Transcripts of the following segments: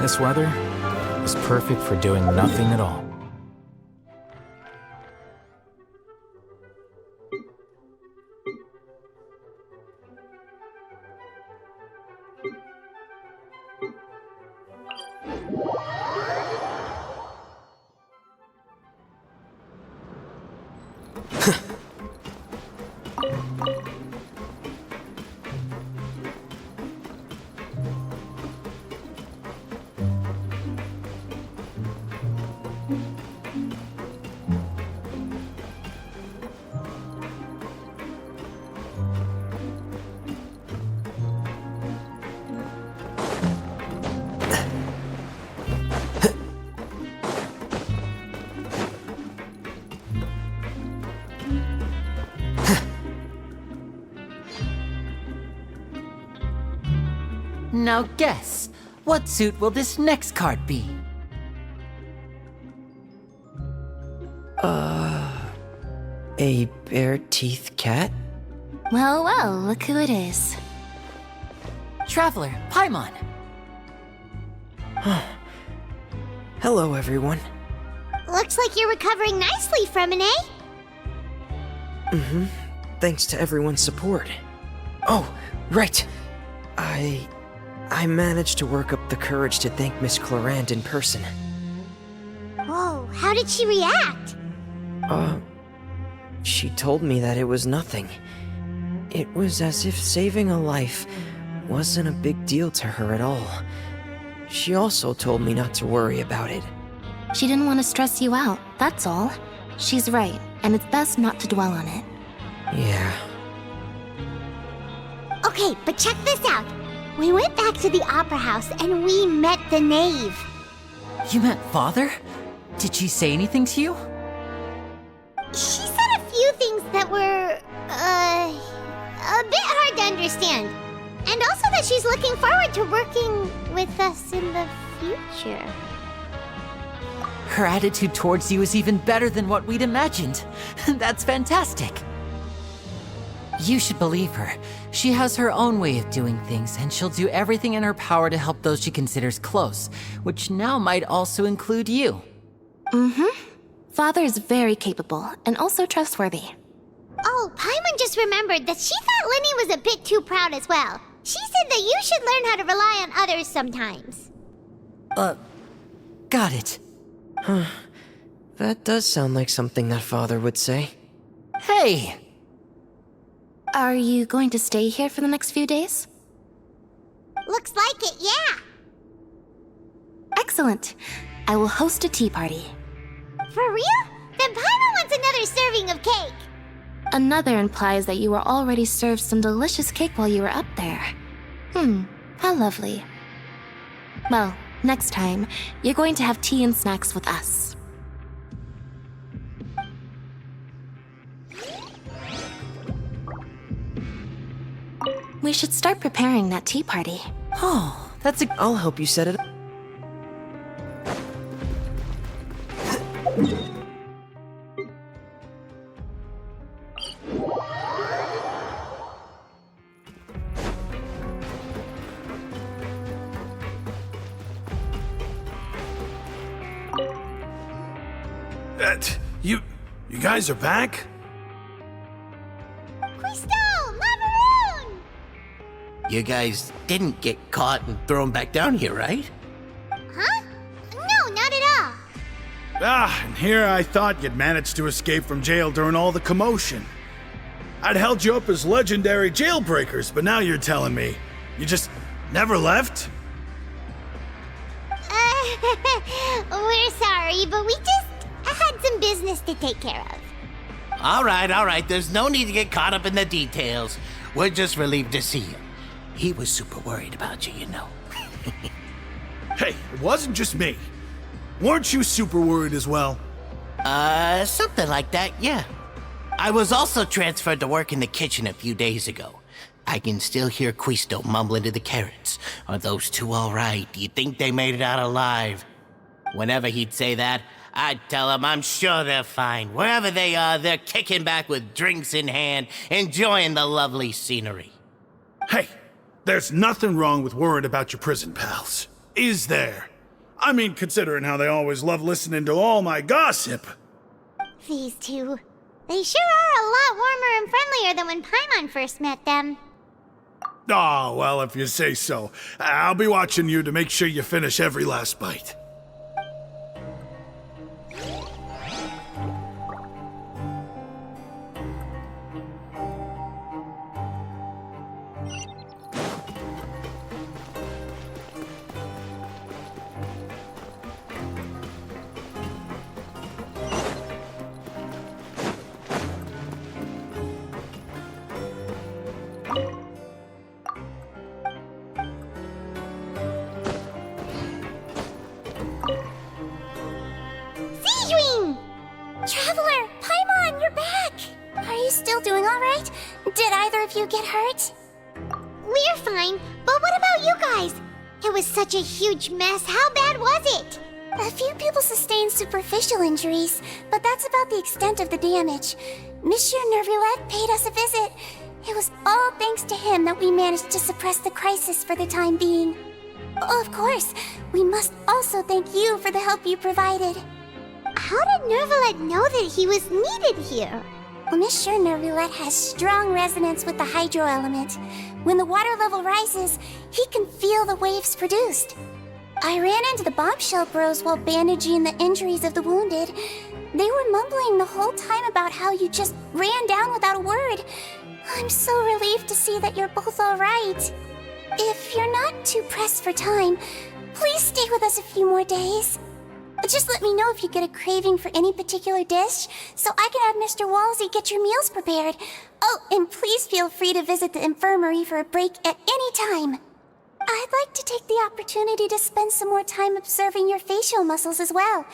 This weather is perfect for doing nothing at all. Now guess, what suit will this next card be? A bare-teeth cat? Well, well, look who it is. Traveler, Paimon. Hello, everyone. Looks like you're recovering nicely from it, eh? Thanks to everyone's support. Oh, right. I managed to work up the courage to thank Miss Clarand in person. Whoa, how did she react? She told me that it was nothing. It was as if saving a life wasn't a big deal to her at all. She also told me not to worry about it. She didn't want to stress you out, that's all. She's right, and it's best not to dwell on it. Yeah. Okay, but check this out. We went back to the opera house and we met the knave. You met Father? Did she say anything to you? She said a few things that were, a bit hard to understand. And also that she's looking forward to working with us in the future. Her attitude towards you is even better than what we'd imagined. That's fantastic. You should believe her. She has her own way of doing things, and she'll do everything in her power to help those she considers close, which now might also include you. Father is very capable, and also trustworthy. Oh, Paimon just remembered that she thought Lenny was a bit too proud as well. She said that you should learn how to rely on others sometimes. Got it. That does sound like something that Father would say. Hey! Are you going to stay here for the next few days? Looks like it, yeah. Excellent. I will host a tea party. For real? Then Paimon wants another serving of cake. Another implies that you were already served some delicious cake while you were up there. How lovely. Well, next time, you're going to have tea and snacks with us. We should start preparing that tea party. Oh, that's a... I'll help you set it up. You guys are back? Quisto! Macaroon! You guys didn't get caught and thrown back down here, right? Huh? No, not at all. And here I thought you'd managed to escape from jail during all the commotion. I'd held you up as legendary jailbreakers, but now you're telling me you just never left? We're sorry, but we just had some business to take care of. All right. There's no need to get caught up in the details. We're just relieved to see you. He was super worried about you, you know. Hey, it wasn't just me. Weren't you super worried as well? Something like that, yeah. I was also transferred to work in the kitchen a few days ago. I can still hear Quisto mumbling to the carrots. Are those two all right? Do you think they made it out alive? Whenever he'd say that, I'd tell him I'm sure they're fine. Wherever they are, they're kicking back with drinks in hand, enjoying the lovely scenery. Hey, there's nothing wrong with worrying about your prison pals, is there? I mean, considering how they always love listening to all my gossip. These two. They sure are a lot warmer and friendlier than when Paimon first met them. Oh, well, if you say so. I'll be watching you to make sure you finish every last bite. Traveler, Paimon, you're back! Are you still doing alright? Did either of you get hurt? We're fine, but what about you guys? It was such a huge mess. How bad was it? A few people sustained superficial injuries, but that's about the extent of the damage. Monsieur Nervulette paid us a visit. It was all thanks to him that we managed to suppress the crisis for the time being. Of course, we must also thank you for the help you provided. How did Nervulette know that he was needed here? Well, Monsieur Nervulette has strong resonance with the hydro element. When the water level rises, he can feel the waves produced. I ran into the bombshell bros while bandaging the injuries of the wounded. They were mumbling the whole time about how you just ran down without a word. I'm so relieved to see that you're both alright. If you're not too pressed for time, please stay with us a few more days. Just let me know if you get a craving for any particular dish, so I can have Mr. Walsey get your meals prepared. Oh, and please feel free to visit the infirmary for a break at any time. I'd like to take the opportunity to spend some more time observing your facial muscles as well.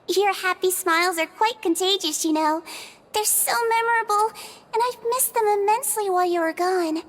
Your happy smiles are quite contagious, you know. They're so memorable, and I've missed them immensely while you were gone.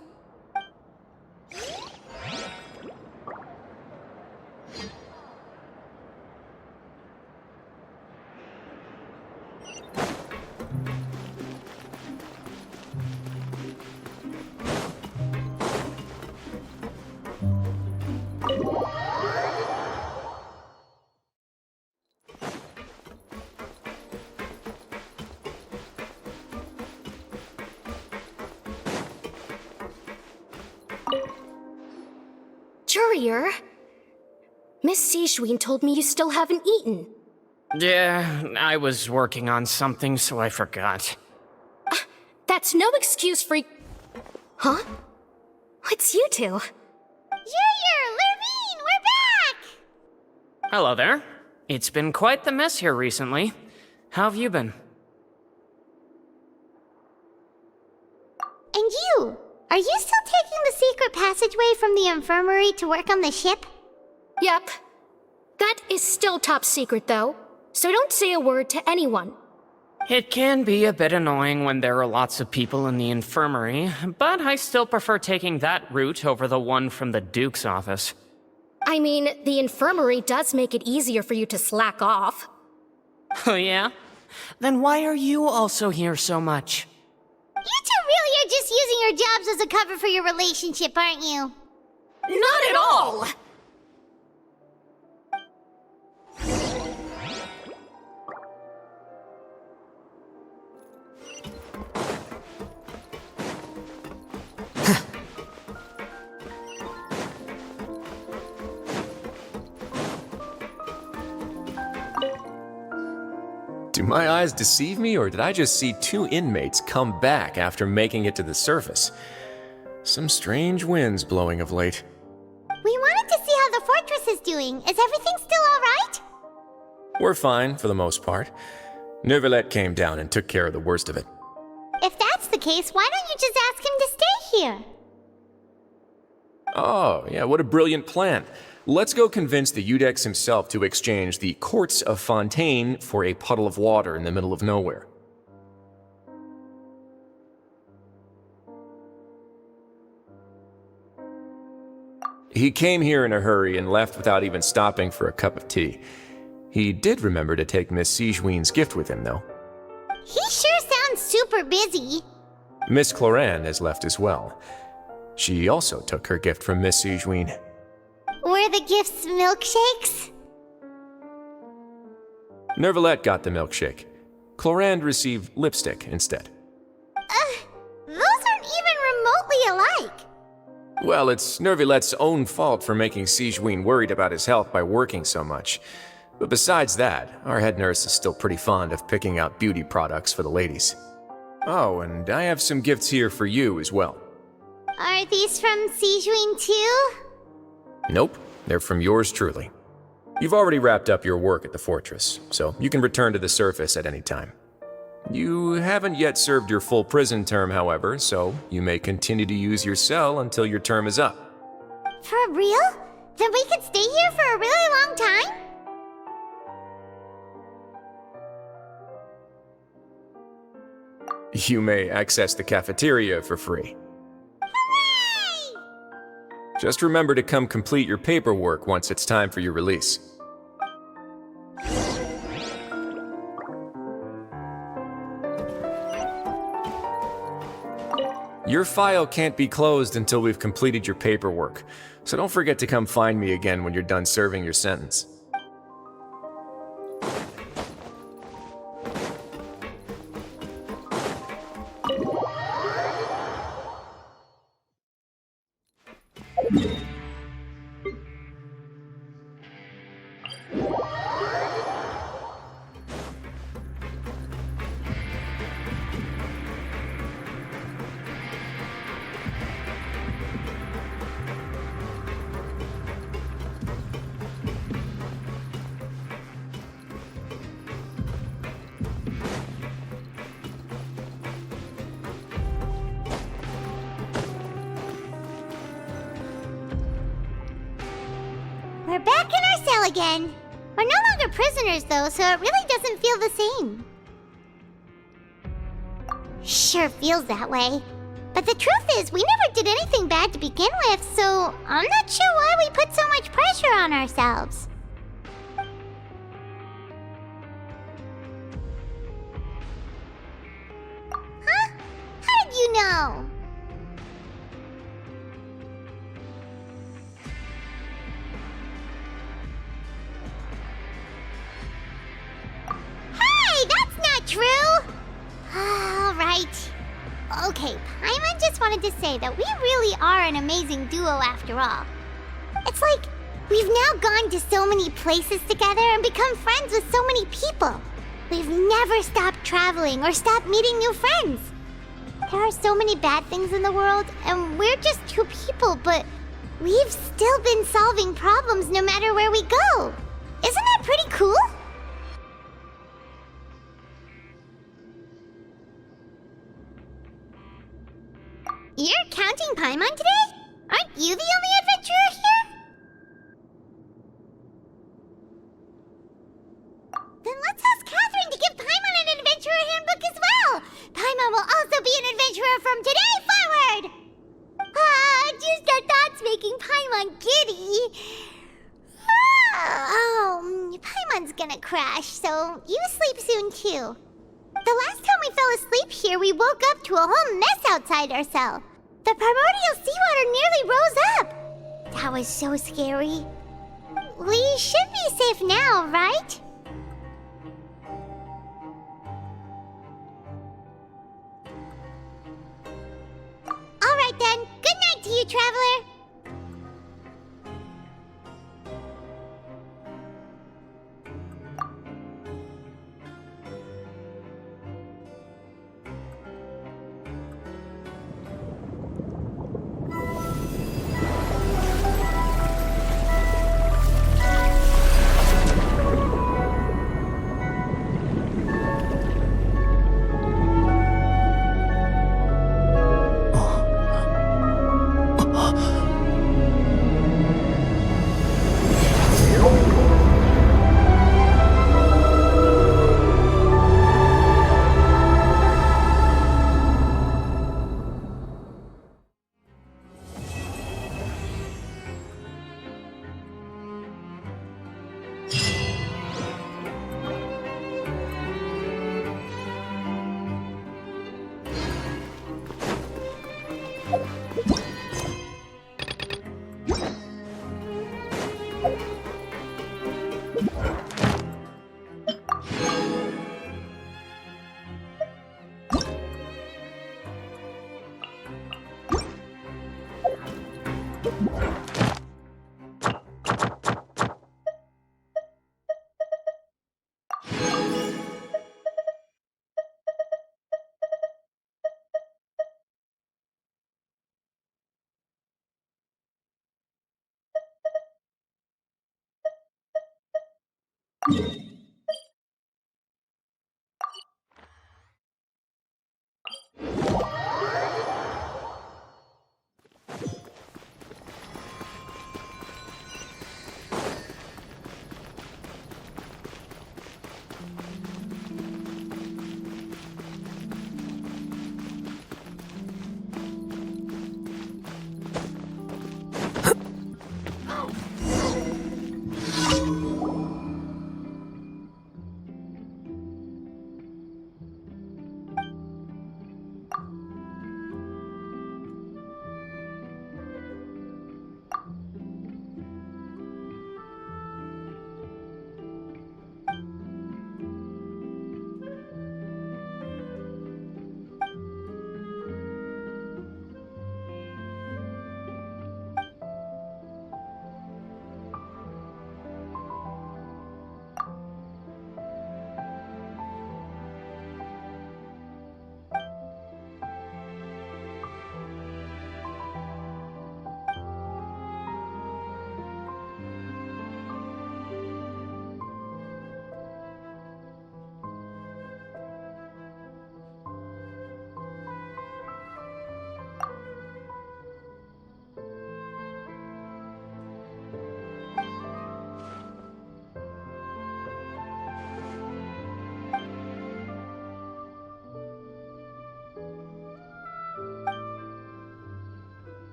Courier? Miss Sijwin told me you still haven't eaten. Yeah, I was working on something, so I forgot. That's no excuse for... Huh? What's you two? Courier, Lurvine, we're back! Hello there. It's been quite the mess here recently. How have you been? And you? Are you still taking the secret passageway from the infirmary to work on the ship? Yep. That is still top secret, though, so don't say a word to anyone. It can be a bit annoying when there are lots of people in the infirmary, but I still prefer taking that route over the one from the Duke's office. I mean, the infirmary does make it easier for you to slack off. Oh yeah? Then why are you also here so much? You two really are just using your jobs as a cover for your relationship, aren't you? Not at all! Do my eyes deceive me, or did I just see two inmates come back after making it to the surface? Some strange winds blowing of late. We wanted to see how the fortress is doing. Is everything still alright? We're fine, for the most part. Nervulette came down and took care of the worst of it. If that's the case, why don't you just ask him to stay here? Oh, yeah, what a brilliant plan. Let's go convince the Udex himself to exchange the Courts of Fontaine for a puddle of water in the middle of nowhere. He came here in a hurry and left without even stopping for a cup of tea. He did remember to take Miss Sijwin's gift with him, though. He sure sounds super busy. Miss Cloran has left as well. She also took her gift from Miss Sijwin. Were the gifts milkshakes? Nervalette got the milkshake. Clorand received lipstick instead. Those aren't even remotely alike. Well, it's Nervalette's own fault for making Sigewinne worried about his health by working so much. But besides that, our head nurse is still pretty fond of picking out beauty products for the ladies. Oh, and I have some gifts here for you as well. Are these from Sigewinne too? Nope, they're from yours truly. You've already wrapped up your work at the fortress, so you can return to the surface at any time. You haven't yet served your full prison term, however, so you may continue to use your cell until your term is up. For real? Then we could stay here for a really long time? You may access the cafeteria for free. Hooray! Just remember to come complete your paperwork once it's time for your release. Your file can't be closed until we've completed your paperwork, so don't forget to come find me again when you're done serving your sentence. We're back in our cell again. We're no longer prisoners though, so it really doesn't feel the same. Sure feels that way. But the truth is, we never did anything bad to begin with, so I'm not sure why we put so much pressure on ourselves. Huh? How did you know? Hey, that's not true! All right. Okay, Paimon just wanted to say that we really are an amazing duo after all. It's like we've now gone to so many places together and become friends with so many people. We've never stopped traveling or stopped meeting new friends. There are so many bad things in the world, and we're just two people, but we've still been solving problems no matter where we go. Isn't that pretty cool? You're counting Paimon today? Aren't you the only adventurer here? Then let's ask Catherine to give Paimon an adventurer handbook as well. Paimon will also be an adventurer from today forward. Just our thoughts making Paimon giddy. Paimon's gonna crash, so you sleep soon too. The last time we fell asleep here, we woke up to a whole mess outside our cell. The primordial seawater nearly rose up. That was so scary. We should be safe now, right? All right then. Good night to you, traveler.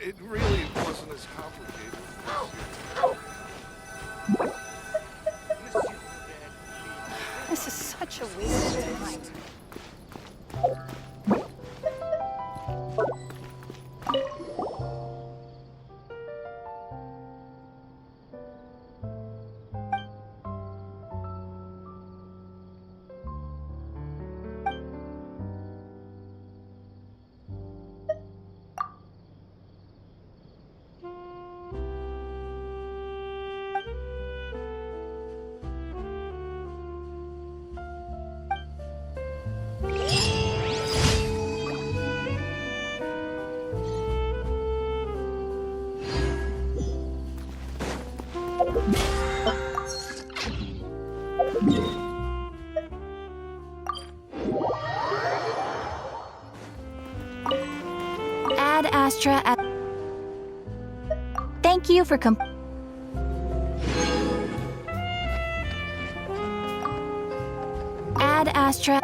It really wasn't as complicated as This is such a waste of time. Add Astra at... Thank you for Add Astra...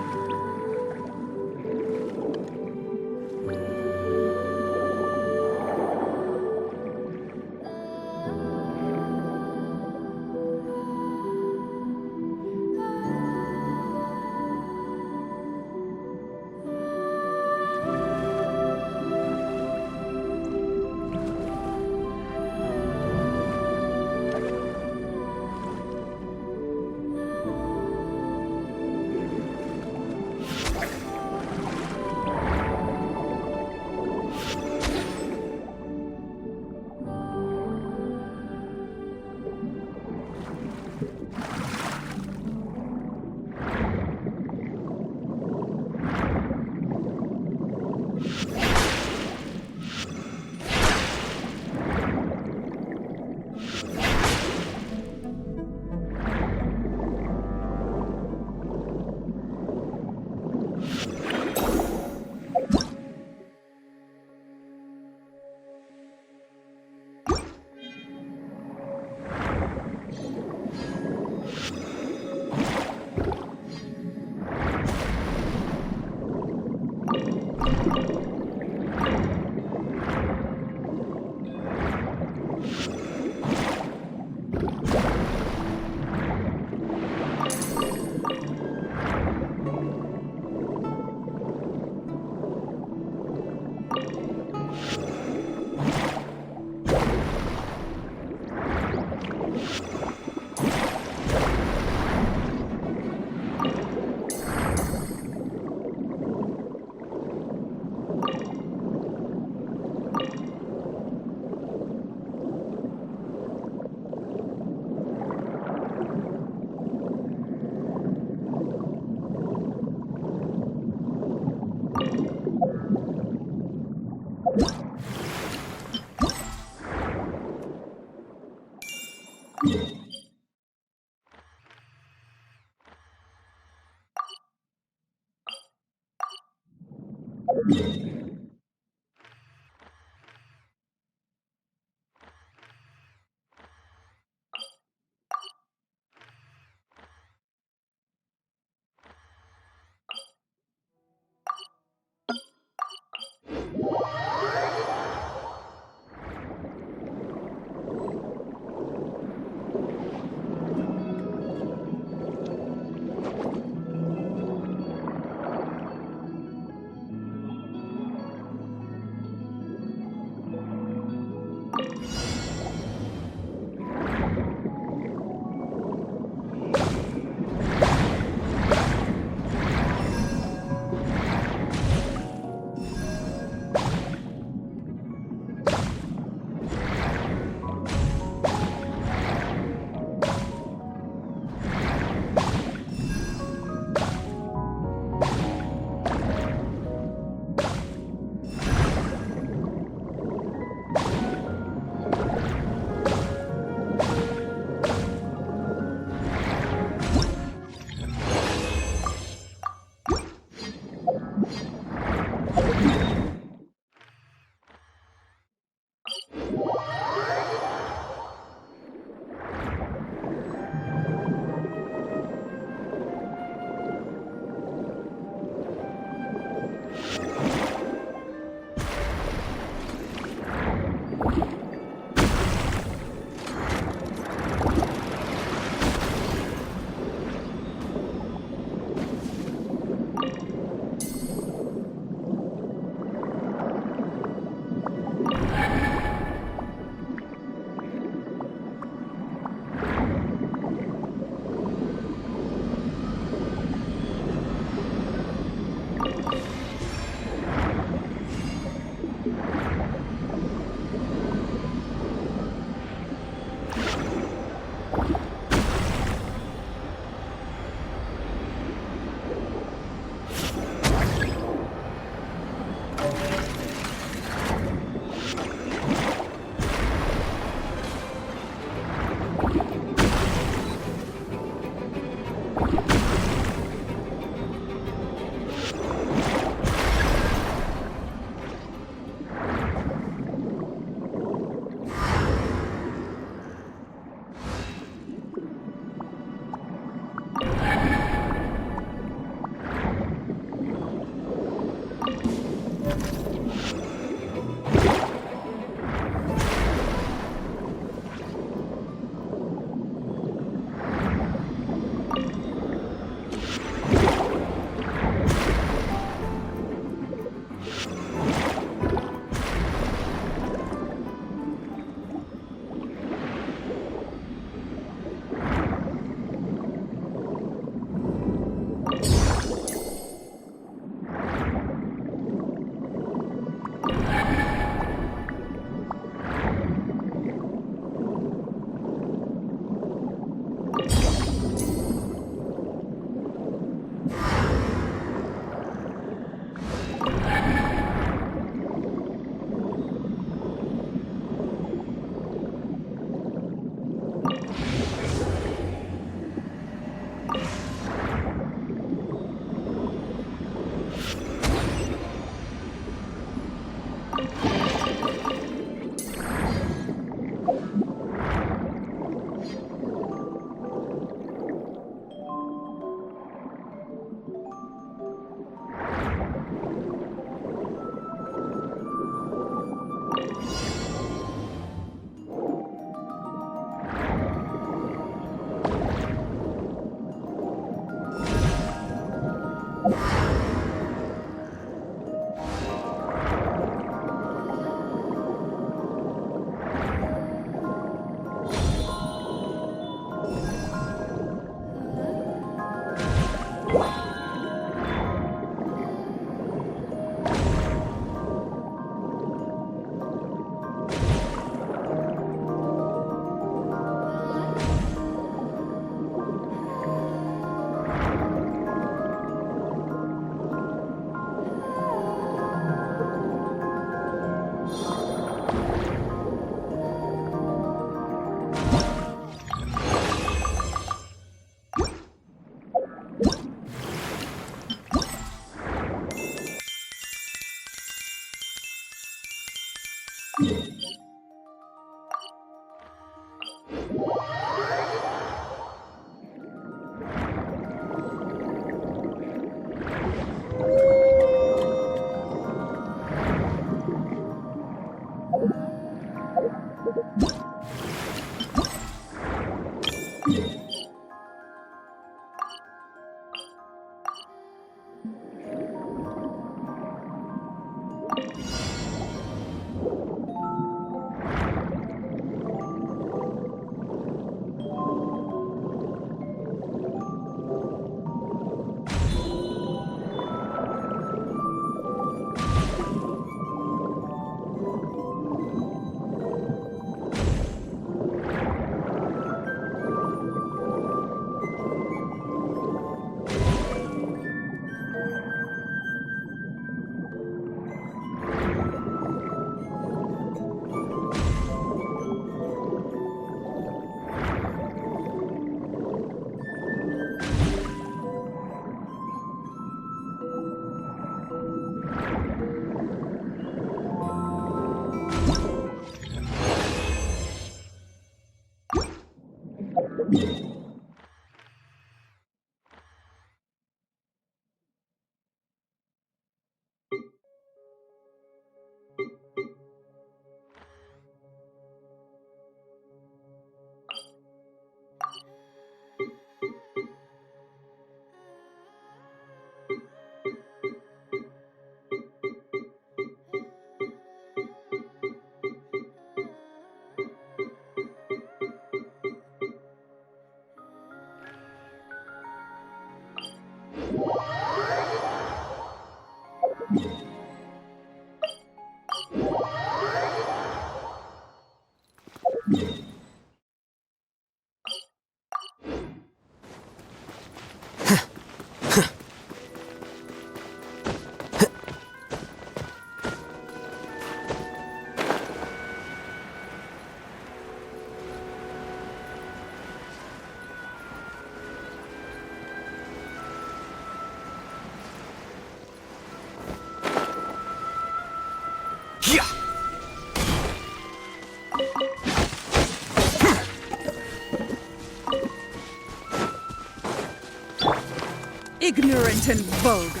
Ignorant and vulgar.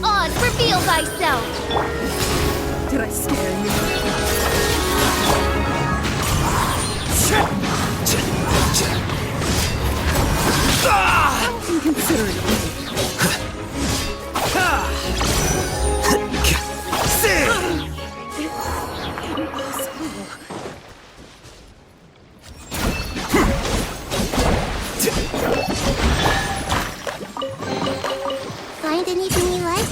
Oz, reveal thyself! Did I scare you? Inconsiderate. Find anything you like?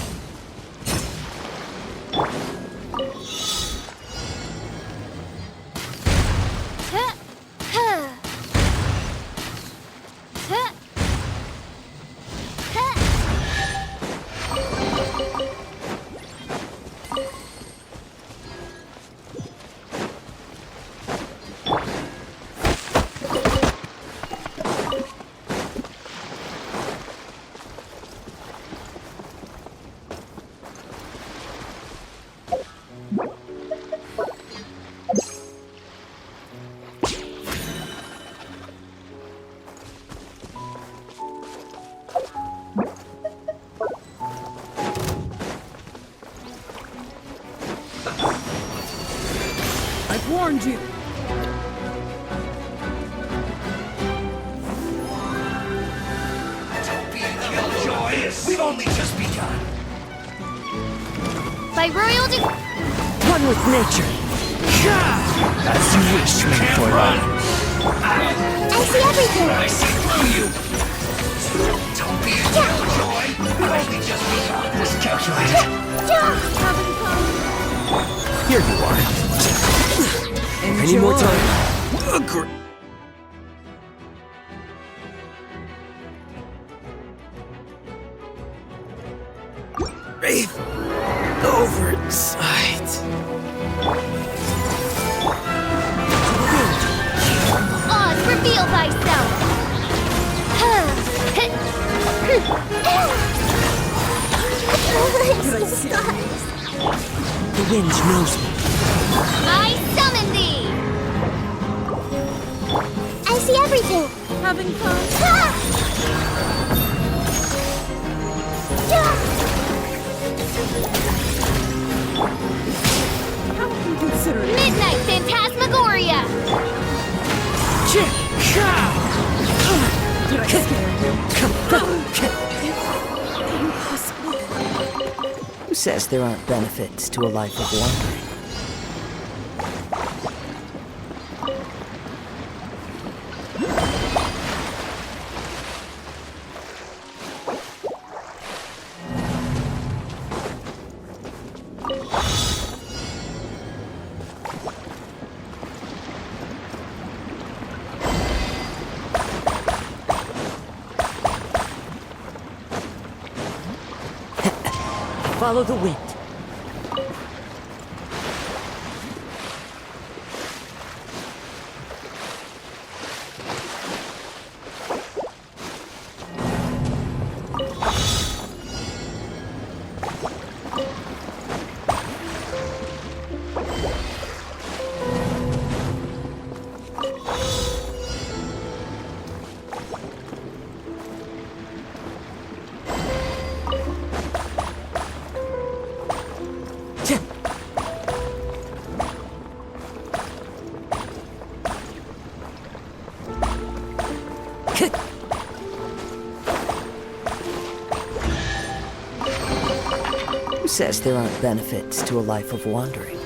I've warned you. Don't be a killjoy! We've only just begun! By royal One with nature. As you wish, miHoYo. I see everything. I see through you! Don't be a killjoy! We've only just begun! Just calculate it! Here you are. Any more time? Wraith. Oversight. Oz, reveal thyself! The wind knows me. I summon thee! Amazing! Having fun? How inconsiderate. Midnight Phantasmagoria! Did I scare you? Who says there aren't benefits to a life of wandering? Follow the wind. Who says there aren't benefits to a life of wandering?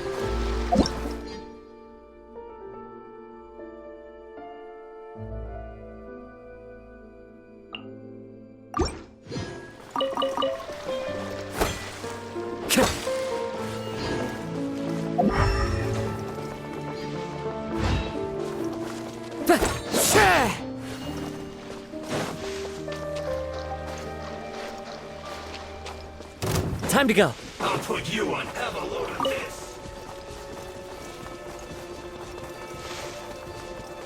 Time to go. I'll put you on. Have a load of this.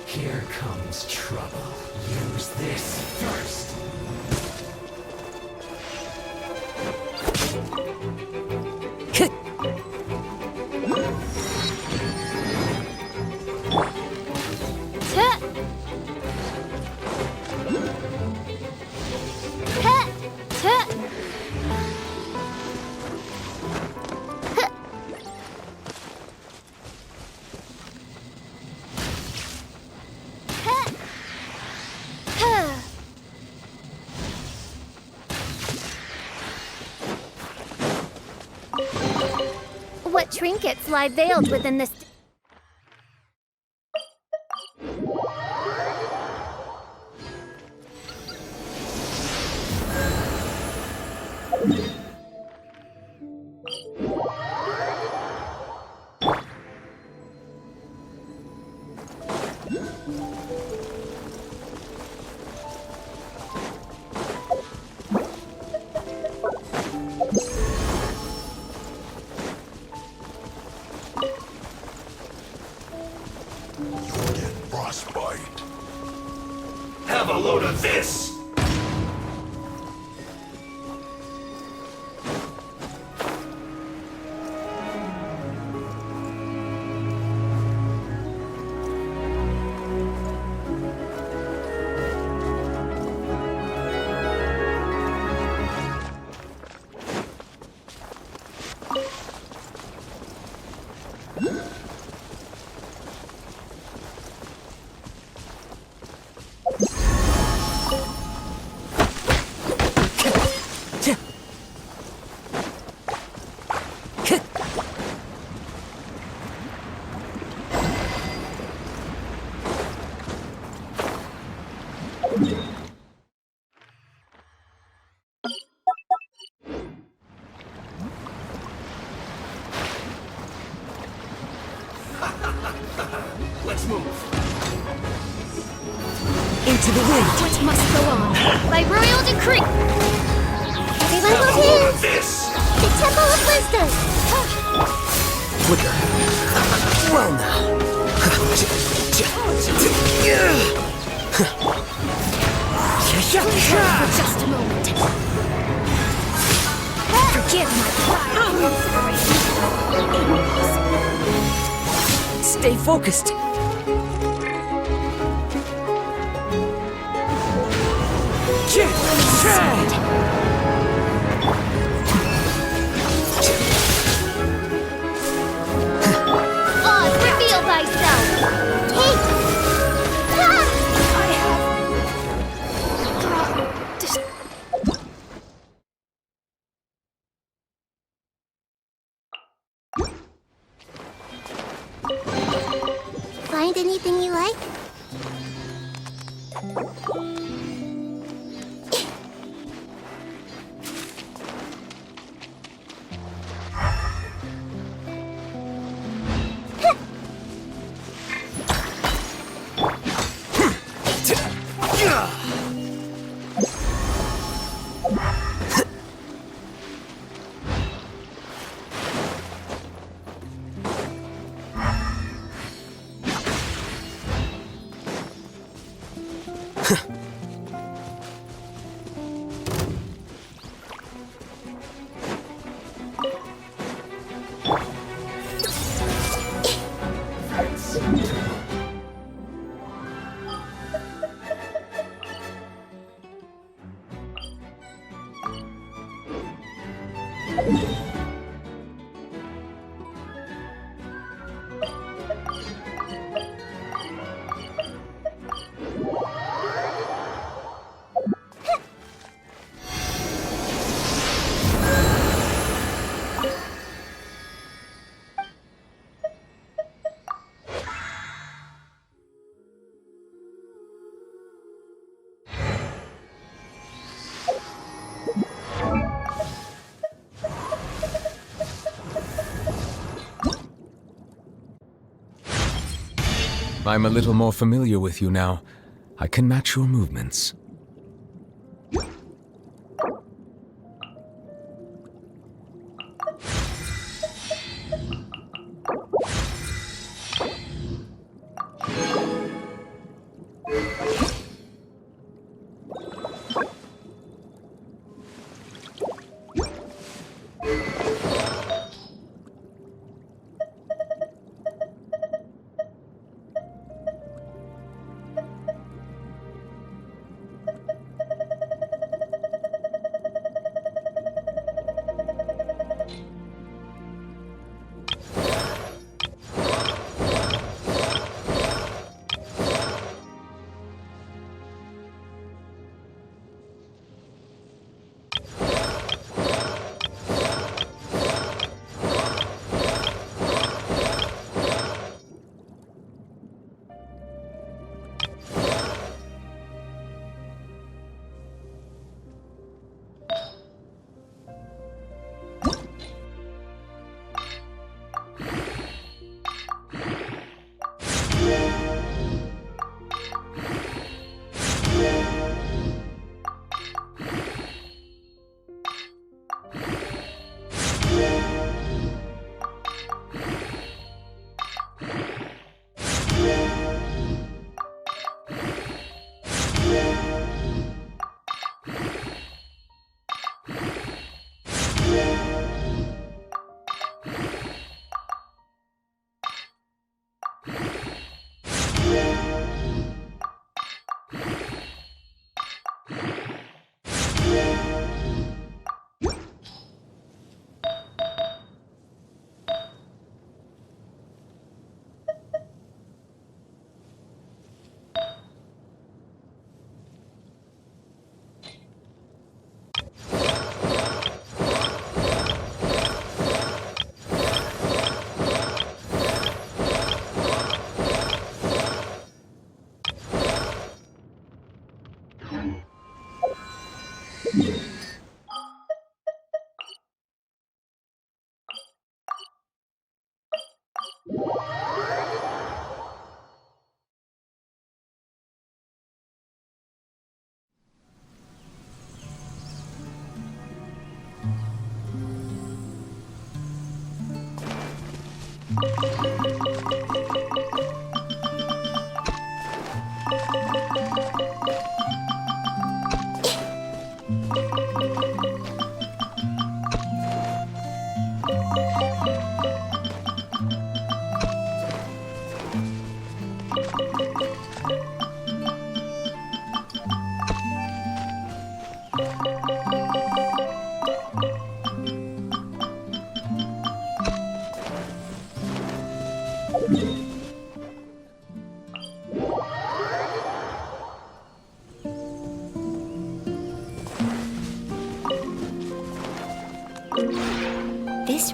Here comes trouble. Use this first. What trinkets lie veiled within this? Have a load of this! Let's move. Into the wind. What must go on? By royal decree! Everyone Have a go load to of this! the Temple of Wisdom! Flicker. Well now. For just a moment. Forgive my pride. Stay focused. Oz, reveal thyself! Take! Find anything you like? I'm a little more familiar with you now. I can match your movements.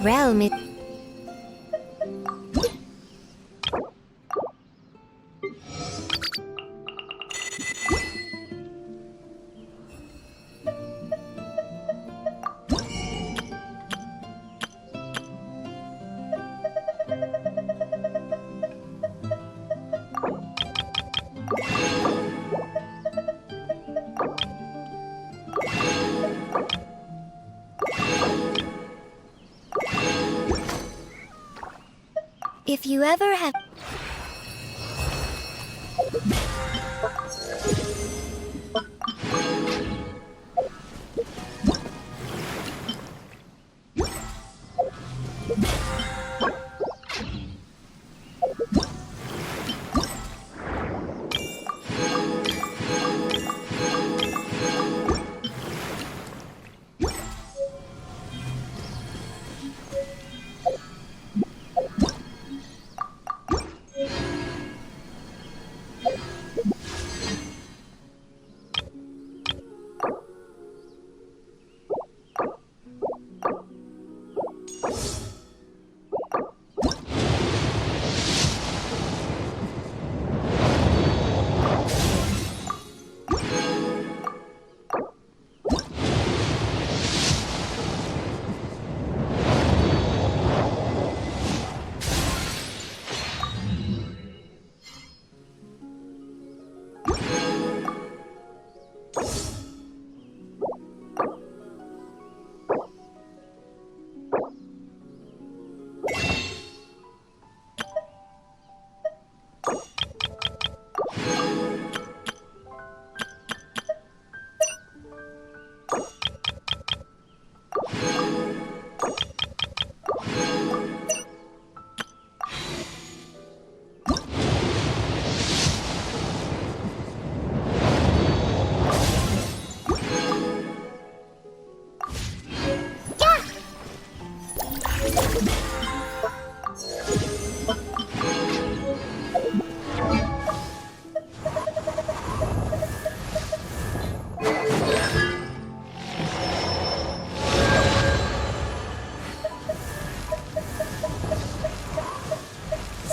realm is... If you ever have...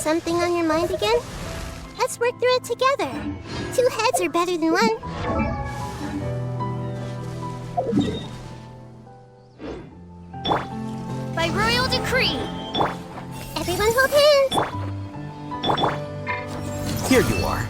Something on your mind again? Let's work through it together. 2 heads are better than 1. By royal decree! Everyone hold hands! Here you are.